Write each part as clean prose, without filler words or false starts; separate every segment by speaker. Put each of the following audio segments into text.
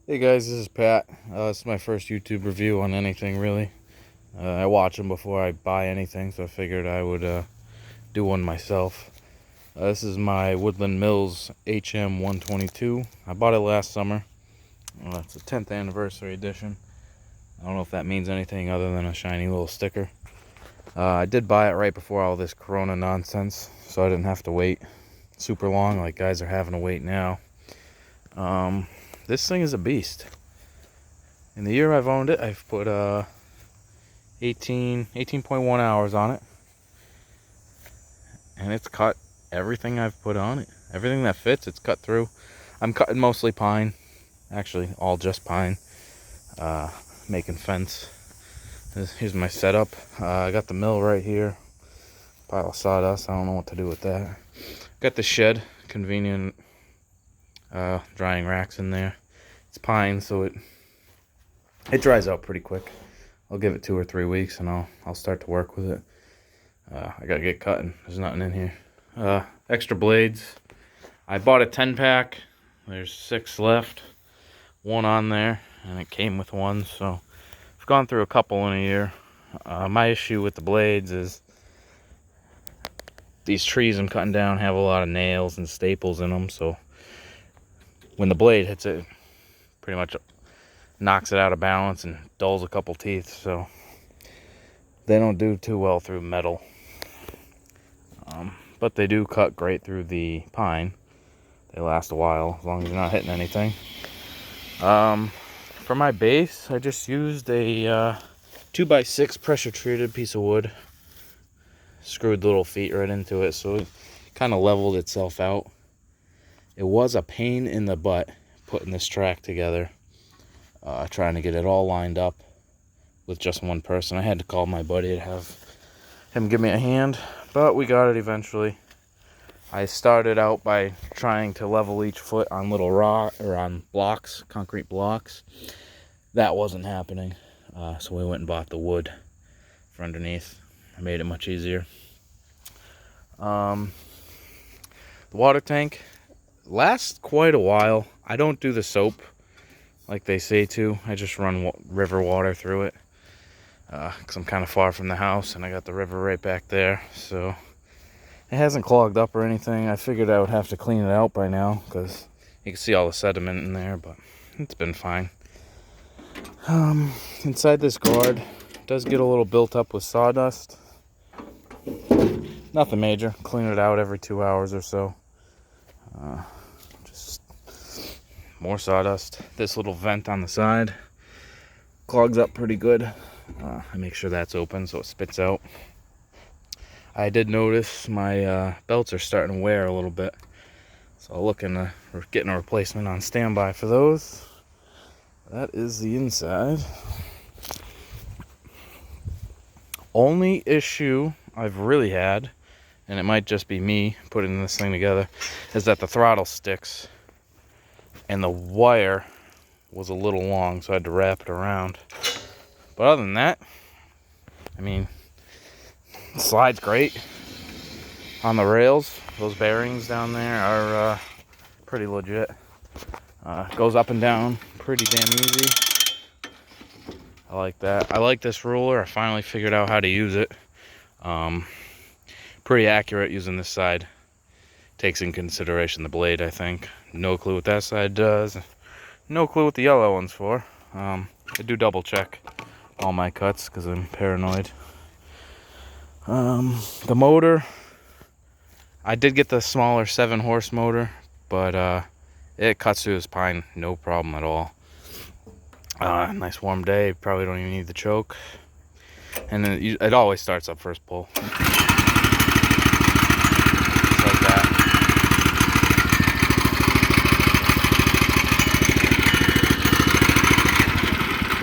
Speaker 1: Hey guys, this is Pat. This is my first YouTube review on anything really. I watch them before I buy anything, so I figured I would do one myself. This is my Woodland Mills HM122. I bought it last summer. It's a 10th anniversary edition. I don't know if that means anything other than a shiny little sticker. I did buy it right before all this corona nonsense, so I didn't have to wait super long like guys are having to wait now. This thing is a beast. In the year I've owned it, I've put 18.1 hours on it. And it's cut everything I've put on it. Everything that fits, it's cut through. I'm cutting mostly pine. Actually, all just pine. Making fence. Here's my setup. I got the mill right here. Pile of sawdust. I don't know what to do with that. Got the shed. Convenient drying racks in there. It's pine, so it dries out pretty quick. I'll give it 2 or 3 weeks and I'll start to work with it. I gotta get cutting. There's nothing in here. Extra blades. I bought a 10-pack. There's 6 left. 1 on there, and it came with 1, so I've gone through a couple in a year. My issue with the blades is these trees I'm cutting down have a lot of nails and staples in them, so when the blade hits it, pretty much knocks it out of balance and dulls a couple teeth, so they don't do too well through metal. But they do cut great through the pine. They last a while as long as you're not hitting anything. For my base, I just used a 2x6 pressure treated piece of wood. Screwed the little feet right into it, so it kind of leveled itself out. It was a pain in the butt putting this track together, trying to get it all lined up with just one person. I had to call my buddy to have him give me a hand, but we got it eventually. I started out by trying to level each foot on little rock or on blocks, concrete blocks. That wasn't happening, so we went and bought the wood for underneath. I made it much easier. The water tank lasts quite a while. I don't do the soap like they say to. I just run river water through it because I'm kind of far from the house and I got the river right back there, so it hasn't clogged up or anything. I figured I would have to clean it out by now because you can see all the sediment in there, but it's been fine. Inside this guard does get a little built up with sawdust. Nothing major. Clean it out every 2 hours or so. Just more sawdust. This little vent on the side clogs up pretty good. I make sure that's open so it spits out. I did notice my belts are starting to wear a little bit, so I'll look into getting a replacement on standby for those. That is the inside. Only issue I've really had, and it might just be me putting this thing together, is that the throttle sticks and the wire was a little long, so I had to wrap it around. But other than that, I mean, it slides great on the rails. Those bearings down there are pretty legit. Goes up and down pretty damn easy. I like that. I like this ruler. I finally figured out how to use it. Pretty accurate using this side. Takes in consideration the blade, I think. No clue what that side does. No clue what the yellow one's for. I do double check all my cuts because I'm paranoid. The motor, I did get the smaller 7-horse motor, but it cuts through this pine no problem at all. Nice warm day, probably don't even need the choke. And then it always starts up first pull. Just like that.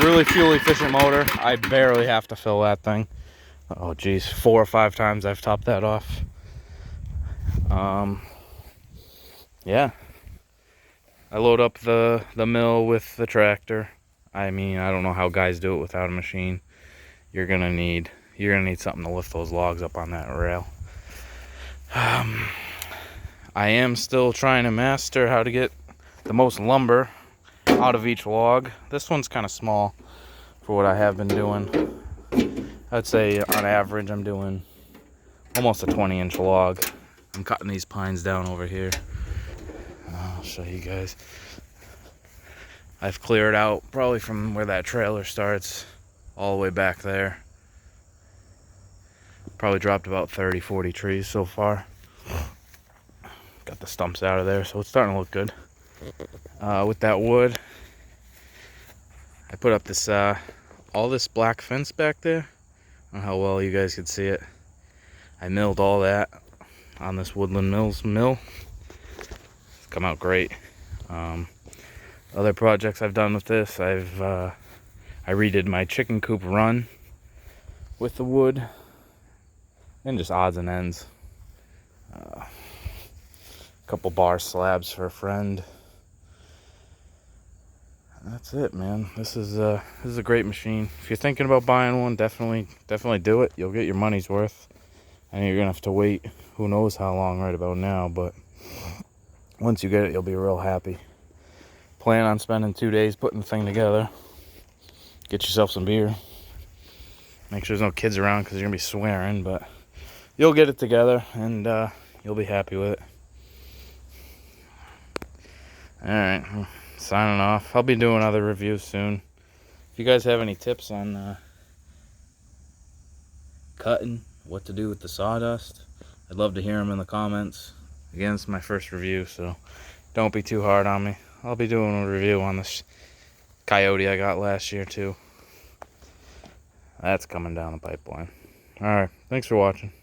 Speaker 1: Really fuel efficient motor. I barely have to fill that thing. Oh geez, 4 or 5 times I've topped that off. Yeah. I load up the mill with the tractor. I mean, I don't know how guys do it without a machine. You're gonna need something to lift those logs up on that rail. I am still trying to master how to get the most lumber out of each log. This one's kind of small for what I have been doing. I'd say on average I'm doing almost a 20-inch log. I'm cutting these pines down over here. I'll show you guys. I've cleared out probably from where that trailer starts all the way back there. Probably dropped about 30-40 trees so far. Got the stumps out of there, so it's starting to look good. With that wood, I put up this all this black fence back there. I don't know how well you guys could see it. I milled all that on this Woodland Mills mill. It's come out great. Other projects I've done with this, I redid my chicken coop run with the wood, and just odds and ends. A couple bar slabs for a friend. That's it, man. This is a great machine. If you're thinking about buying one, definitely do it. You'll get your money's worth. I know you're gonna have to wait who knows how long right about now, but once you get it, you'll be real happy. Plan on spending 2 days putting the thing together. Get yourself some beer. Make sure there's no kids around because you're gonna be swearing, but you'll get it together and you'll be happy with it. Alright, signing off. I'll be doing other reviews soon. If you guys have any tips on cutting, what to do with the sawdust, I'd love to hear them in the comments. Again, it's my first review, so don't be too hard on me. I'll be doing a review on this coyote I got last year too. That's coming down the pipeline. Alright, thanks for watching.